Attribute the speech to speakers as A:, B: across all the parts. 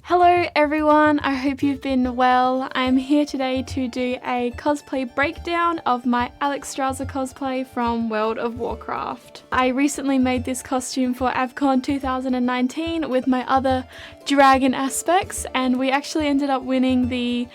A: Hello everyone, I hope you've been well. I'm here today to do a cosplay breakdown of my Alexstrasza cosplay from World of Warcraft. I recently made this costume for AVCON 2019 with my other dragon aspects, and we actually ended up winning the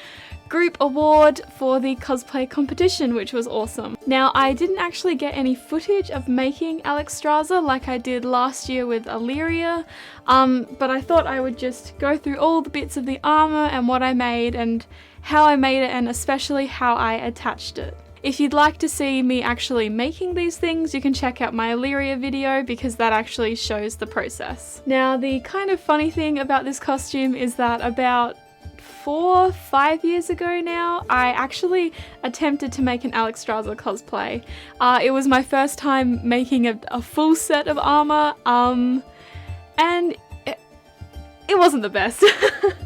A: group award for the cosplay competition, which was awesome. Now, I didn't actually get any footage of making Alexstrasza like I did last year with Illyria, but I thought I would just go through all the bits of the armor and what I made and how I made it, and especially how I attached it. If you'd like to see me actually making these things, you can check out my Illyria video because that actually shows the process. Now, the kind of funny thing about this costume is that about 4 or 5 years ago now, I actually attempted to make an Alexstrasza cosplay. It was my first time making a full set of armor, and it wasn't the best.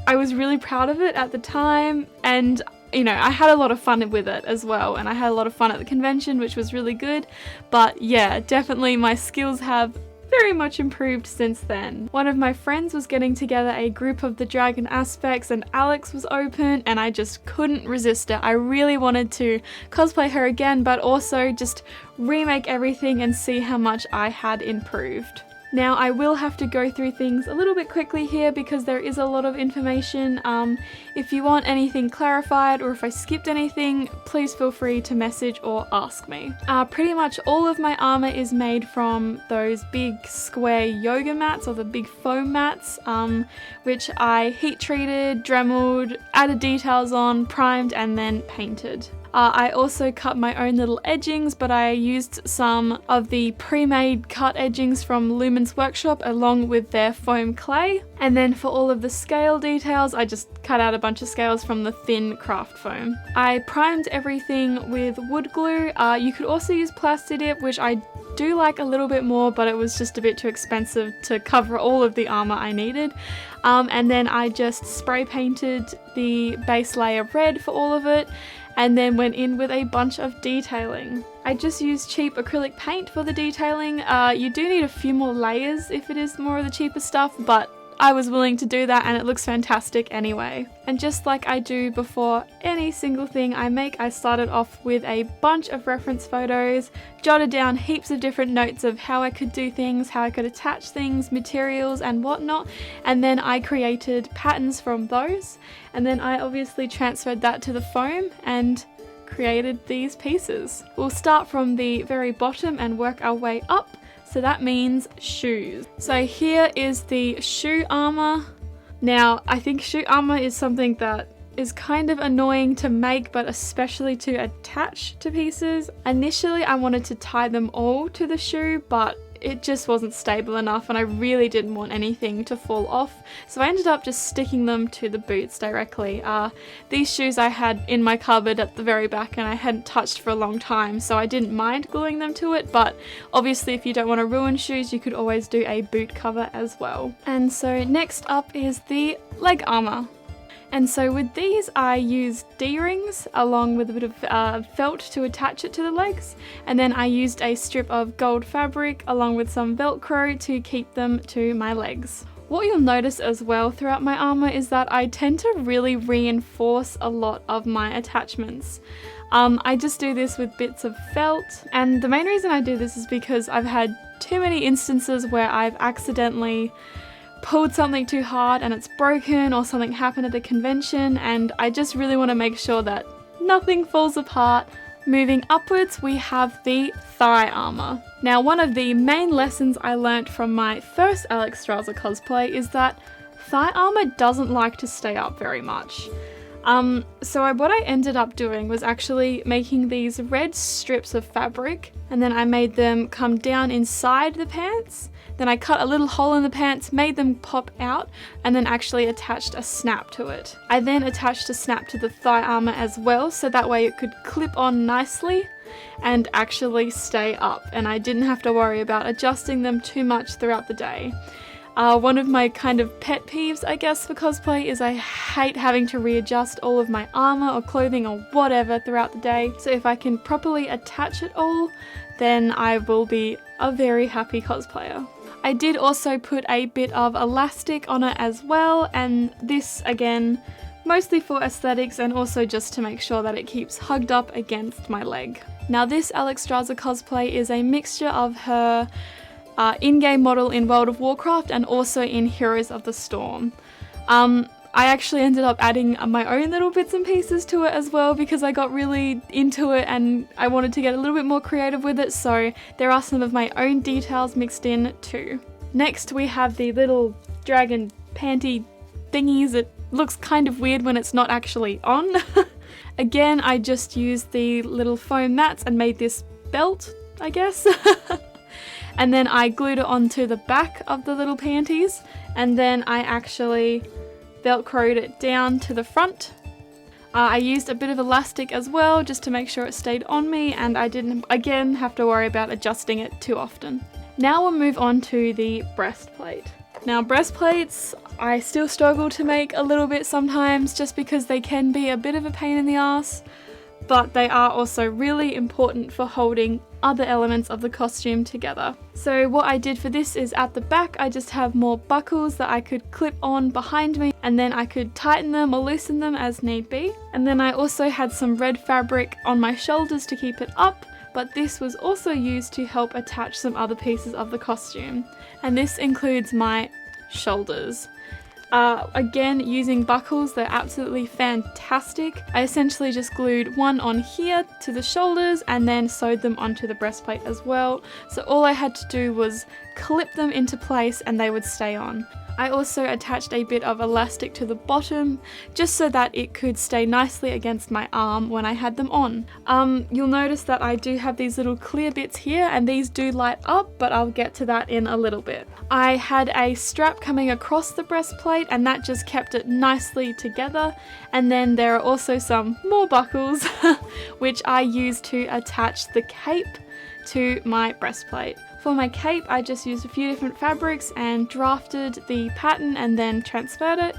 A: I was really proud of it at the time, and you know, I had a lot of fun with it as well, and I had a lot of fun at the convention, which was really good. But yeah, definitely my skills have very much improved since then. One of my friends was getting together a group of the dragon aspects and Alex was open, and I just couldn't resist it. I really wanted to cosplay her again, but also just remake everything and see how much I had improved. Now, I will have to go through things a little bit quickly here because there is a lot of information. If you want anything clarified or if I skipped anything, please feel free to message or ask me. Pretty much all of my armor is made from those big square yoga mats, or the big foam mats, which I heat treated, dremeled, added details on, primed, and then painted. I also cut my own little edgings, but I used some of the pre-made cut edgings from Lumen's workshop along with their foam clay. And then for all of the scale details, I just cut out a bunch of scales from the thin craft foam. I primed everything with wood glue. You could also use Plastidip, which I do like a little bit more, but it was just a bit too expensive to cover all of the armor I needed. And then I just spray painted the base layer red for all of it, and then went in with a bunch of detailing. I just used cheap acrylic paint for the detailing. You do need a few more layers if it is more of the cheaper stuff, but I was willing to do that and it looks fantastic anyway. And just like I do before any single thing I make, I started off with a bunch of reference photos, jotted down heaps of different notes of how I could do things, how I could attach things, materials and whatnot, and then I created patterns from those, and then I obviously transferred that to the foam and created these pieces. We'll start from the very bottom and work our way up. So that means shoes. So here is the shoe armor. Now, I think shoe armor is something that is kind of annoying to make, but especially to attach to pieces. Initially, I wanted to tie them all to the shoe, but it just wasn't stable enough and I really didn't want anything to fall off. So I ended up just sticking them to the boots directly. These shoes I had in my cupboard at the very back and I hadn't touched for a long time, so I didn't mind gluing them to it, but obviously if you don't want to ruin shoes, you could always do a boot cover as well. And so next up is the leg armor. And so with these I used D-rings along with a bit of felt to attach it to the legs, and then I used a strip of gold fabric along with some velcro to keep them to my legs. What you'll notice as well throughout my armor is that I tend to really reinforce a lot of my attachments. I just do this with bits of felt, and the main reason I do this is because I've had too many instances where I've accidentally pulled something too hard and it's broken, or something happened at the convention, and I just really want to make sure that nothing falls apart. Moving upwards, we have the thigh armor. Now, one of the main lessons I learnt from my first Alexstrasza cosplay is that thigh armor doesn't like to stay up very much. What I ended up doing was actually making these red strips of fabric, and then I made them come down inside the pants. Then I cut a little hole in the pants, made them pop out, and then actually attached a snap to it. I then attached a snap to the thigh armor as well, so that way it could clip on nicely and actually stay up, and I didn't have to worry about adjusting them too much throughout the day. One of my kind of pet peeves, I guess, for cosplay is I hate having to readjust all of my armor or clothing or whatever throughout the day. So if I can properly attach it all, then I will be a very happy cosplayer. I did also put a bit of elastic on it as well, and this again mostly for aesthetics and also just to make sure that it keeps hugged up against my leg. Now this Alexstrasza cosplay is a mixture of her in-game model in World of Warcraft and also in Heroes of the Storm. I actually ended up adding my own little bits and pieces to it as well because I got really into it and I wanted to get a little bit more creative with it, so there are some of my own details mixed in too. Next we have the little dragon panty thingies. It looks kind of weird when it's not actually on. Again, I just used the little foam mats and made this belt, I guess. And then I glued it onto the back of the little panties, and then I actually velcroed it down to the front. I used a bit of elastic as well just to make sure it stayed on me, and I didn't again have to worry about adjusting it too often. Now we'll move on to the breastplate. Now breastplates I still struggle to make a little bit sometimes just because they can be a bit of a pain in the ass, but they are also really important for holding other elements of the costume together. So what I did for this is at the back I just have more buckles that I could clip on behind me, and then I could tighten them or loosen them as need be. And then I also had some red fabric on my shoulders to keep it up, but this was also used to help attach some other pieces of the costume. And this includes my shoulders. Again, using buckles, they're absolutely fantastic. I essentially just glued one on here to the shoulders and then sewed them onto the breastplate as well. So all I had to do was clip them into place and they would stay on. I also attached a bit of elastic to the bottom just so that it could stay nicely against my arm when I had them on. You'll notice that I do have these little clear bits here and these do light up, but I'll get to that in a little bit. I had a strap coming across the breastplate and that just kept it nicely together, and then there are also some more buckles which I used to attach the cape to my breastplate. For my cape, I just used a few different fabrics and drafted the pattern and then transferred it.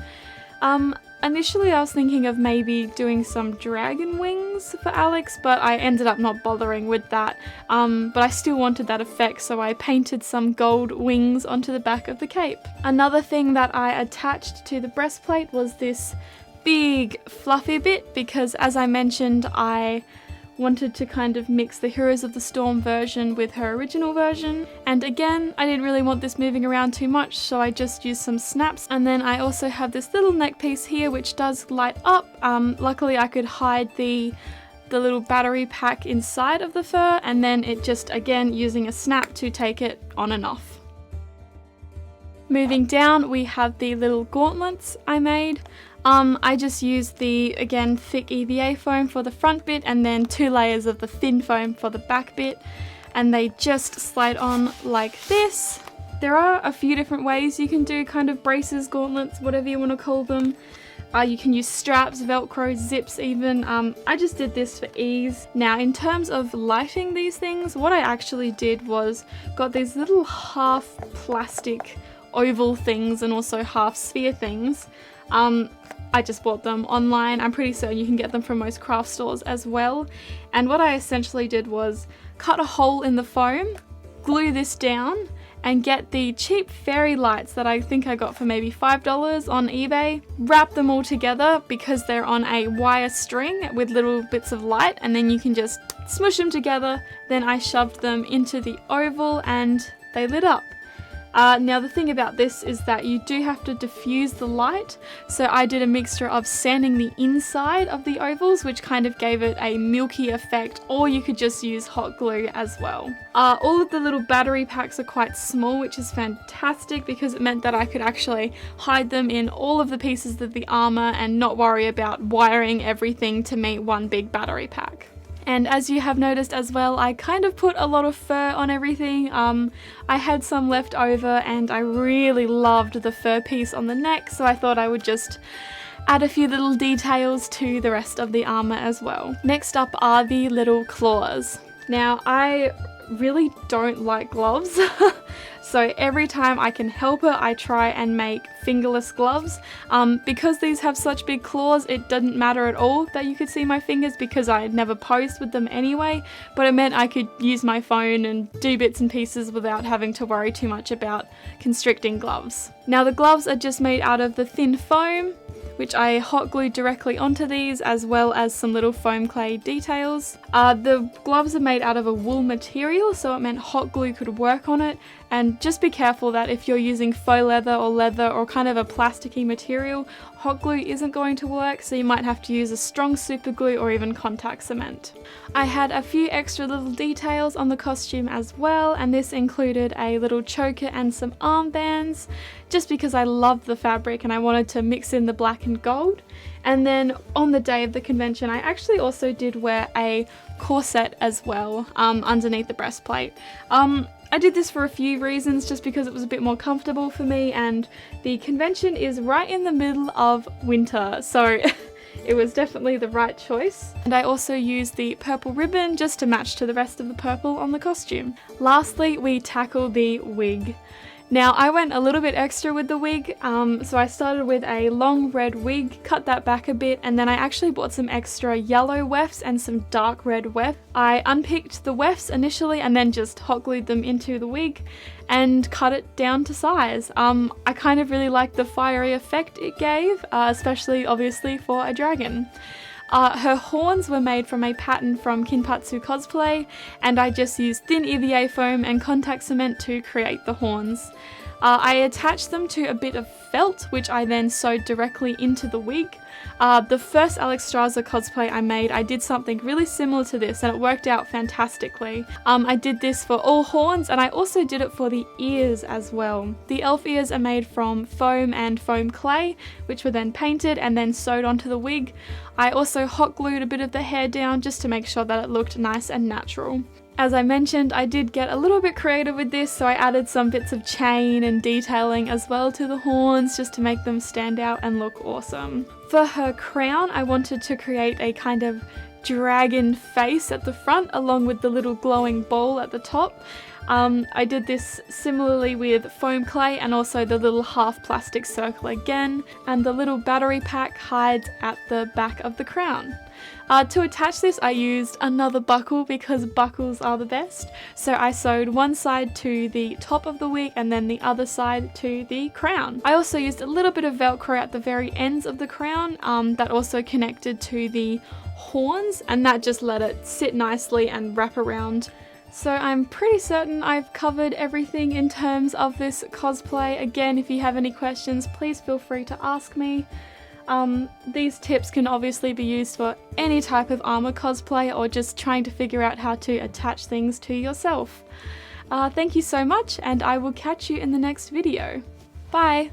A: Initially I was thinking of maybe doing some dragon wings for Alex, but I ended up not bothering with that. But I still wanted that effect, so I painted some gold wings onto the back of the cape. Another thing that I attached to the breastplate was this big fluffy bit, because as I mentioned, I wanted to kind of mix the Heroes of the Storm version with her original version, and again I didn't really want this moving around too much, so I just used some snaps. And then I also have this little neck piece here which does light up. Luckily I could hide the little battery pack inside of the fur, and then it just again using a snap to take it on and off. Moving down, we have the little gauntlets I made. I just used the, again, thick EVA foam for the front bit and then 2 layers of the thin foam for the back bit, and they just slide on like this. There are a few different ways you can do kind of braces, gauntlets, whatever you want to call them. You can use straps, velcro, zips even. I just did this for ease. Now in terms of lighting these things, what I actually did was got these little half plastic oval things and also half sphere things. I just bought them online. I'm pretty certain you can get them from most craft stores as well. And what I essentially did was cut a hole in the foam, glue this down, and get the cheap fairy lights that I think I got for maybe $5 on eBay, wrap them all together because they're on a wire string with little bits of light, and then you can just smush them together. Then I shoved them into the oval and they lit up. Now the thing about this is that you do have to diffuse the light, so I did a mixture of sanding the inside of the ovals, which kind of gave it a milky effect, or you could just use hot glue as well. All of the little battery packs are quite small, which is fantastic because it meant that I could actually hide them in all of the pieces of the armour and not worry about wiring everything to meet one big battery pack. And as you have noticed as well, I kind of put a lot of fur on everything. I had some left over and I really loved the fur piece on the neck, so I thought I would just add a few little details to the rest of the armour as well. Next up are the little claws. Now I really don't like gloves. So every time I can help it, I try and make fingerless gloves. Because these have such big claws, it didn't matter at all that you could see my fingers because I never posed with them anyway, but it meant I could use my phone and do bits and pieces without having to worry too much about constricting gloves. Now the gloves are just made out of the thin foam, which I hot glued directly onto these, as well as some little foam clay details. The gloves are made out of a wool material, so it meant hot glue could work on it, and just be careful that if you're using faux leather or kind of a plasticky material, hot glue isn't going to work, so you might have to use a strong super glue or even contact cement. I had a few extra little details on the costume as well, and this included a little choker and some armbands, just because I loved the fabric and I wanted to mix in the black and gold. And then on the day of the convention, I actually also did wear a corset as well, underneath the breastplate. I did this for a few reasons, just because it was a bit more comfortable for me, and the convention is right in the middle of winter, so it was definitely the right choice. And I also used the purple ribbon just to match to the rest of the purple on the costume. Lastly, we tackle the wig. Now I went a little bit extra with the wig, so I started with a long red wig, cut that back a bit, and then I actually bought some extra yellow wefts and some dark red weft. I unpicked the wefts initially and then just hot glued them into the wig and cut it down to size. I kind of really liked the fiery effect it gave, especially obviously for a dragon. Her horns were made from a pattern from Kinpatsu Cosplay, and I just used thin EVA foam and contact cement to create the horns. I attached them to a bit of felt, which I then sewed directly into the wig. The first Alexstrasza cosplay I made, I did something really similar to this, and it worked out fantastically. I did this for all horns, and I also did it for the ears as well. The elf ears are made from foam and foam clay, which were then painted and then sewed onto the wig. I also hot glued a bit of the hair down just to make sure that it looked nice and natural. As I mentioned, I did get a little bit creative with this, so I added some bits of chain and detailing as well to the horns just to make them stand out and look awesome. For her crown, I wanted to create a kind of dragon face at the front along with the little glowing ball at the top. I did this similarly with foam clay and also the little half plastic circle again, and the little battery pack hides at the back of the crown. To attach this, I used another buckle because buckles are the best. So I sewed one side to the top of the wig and then the other side to the crown. I also used a little bit of Velcro at the very ends of the crown that also connected to the horns, and that just let it sit nicely and wrap around. So I'm pretty certain I've covered everything in terms of this cosplay. Again, if you have any questions, please feel free to ask me. These tips can obviously be used for any type of Armour cosplay or just trying to figure out how to attach things to yourself. Thank you so much, and I will catch you in the next video. Bye!